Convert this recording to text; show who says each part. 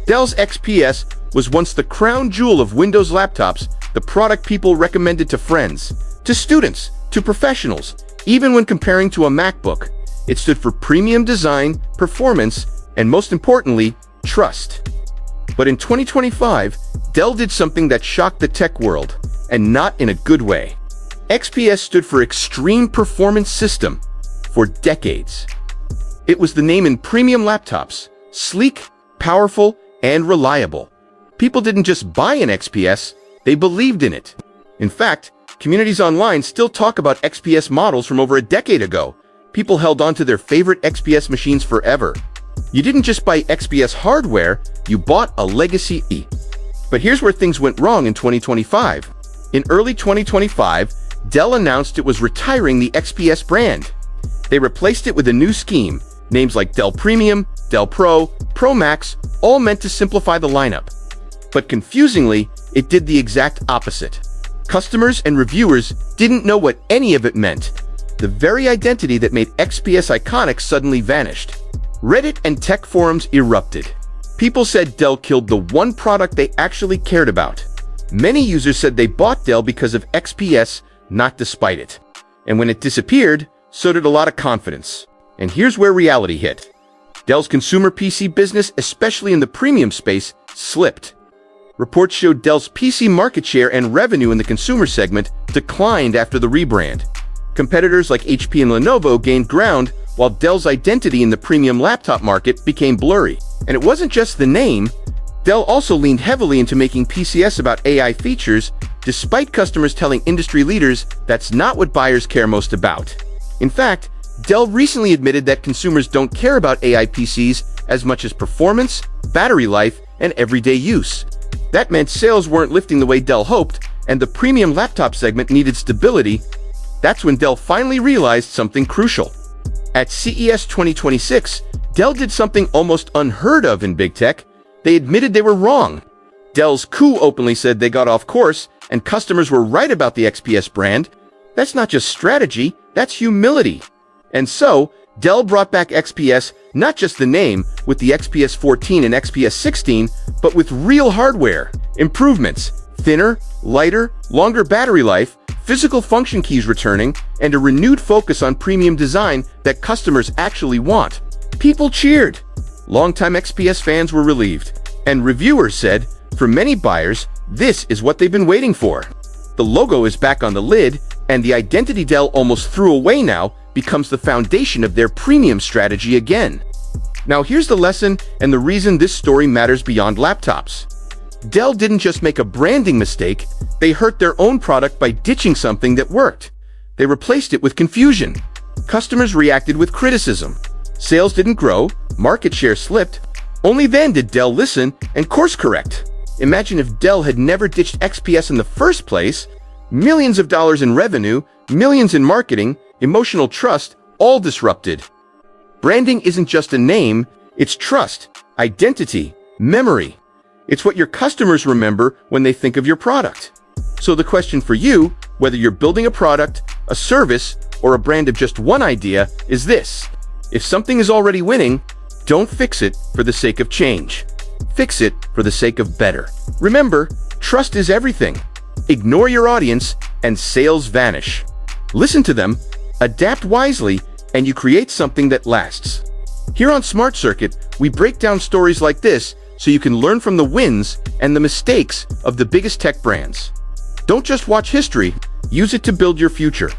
Speaker 1: Dell's XPS was once the crown jewel of Windows laptops, the product people recommended to friends, to students, to professionals. Even when comparing to a MacBook, it stood for premium design, performance, and most importantly, trust. But in 2025, Dell did something that shocked the tech world, and not in a good way. XPS stood for Extreme Performance System for decades. It was the name in premium laptops, sleek, powerful, and reliable. People didn't just buy an XPS, they believed in it. In fact, communities online still talk about XPS models from over a decade ago. People held on to their favorite XPS machines forever. You didn't just buy XPS hardware, you bought a legacy. But here's where things went wrong in 2025. In early 2025, Dell announced it was retiring the XPS brand. They replaced it with a new scheme, names like Dell Premium, Dell Pro, Pro Max, all meant to simplify the lineup. But confusingly, it did the exact opposite. Customers and reviewers didn't know what any of it meant. The very identity that made XPS iconic suddenly vanished. Reddit and tech forums erupted. People said Dell killed the one product they actually cared about. Many users said they bought Dell because of XPS, not despite it. And when it disappeared, so did a lot of confidence. And here's where reality hit. Dell's consumer PC business, especially in the premium space, slipped. Reports showed Dell's PC market share and revenue in the consumer segment declined after the rebrand. Competitors like HP and Lenovo gained ground, while Dell's identity in the premium laptop market became blurry. And it wasn't just the name. Dell also leaned heavily into making PCS about AI features, despite customers telling industry leaders that's not what buyers care most about. In fact, Dell recently admitted that consumers don't care about AI PCs as much as performance, battery life, and everyday use. That meant sales weren't lifting the way Dell hoped, and the premium laptop segment needed stability. That's when Dell finally realized something crucial. At CES 2026, Dell did something almost unheard of in big tech. They admitted they were wrong. Dell's coup openly said they got off course, and customers were right about the XPS brand. That's not just strategy, that's humility. And so, Dell brought back XPS, not just the name, with the XPS 14 and XPS 16, but with real hardware, improvements, thinner, lighter, longer battery life, physical function keys returning, and a renewed focus on premium design that customers actually want. People cheered. Longtime XPS fans were relieved. And reviewers said, for many buyers, this is what they've been waiting for. The logo is back on the lid, and the identity Dell almost threw away now becomes the foundation of their premium strategy again. Now here's the lesson and the reason this story matters beyond laptops. Dell didn't just make a branding mistake, they hurt their own product by ditching something that worked. They replaced it with confusion. Customers reacted with criticism. Sales didn't grow, market share slipped. Only then did Dell listen and course correct. Imagine if Dell had never ditched XPS in the first place. Millions of dollars in revenue, millions in marketing, emotional trust, all disrupted. Branding isn't just a name, it's trust, identity, memory. It's what your customers remember when they think of your product. So the question for you, whether you're building a product, a service, or a brand of just one idea, is this. If something is already winning, don't fix it for the sake of change. Fix it for the sake of better. Remember, trust is everything. Ignore your audience, and sales vanish. Listen to them, adapt wisely, and you create something that lasts. Here on Smart Circuit, we break down stories like this so you can learn from the wins and the mistakes of the biggest tech brands. Don't just watch history, use it to build your future.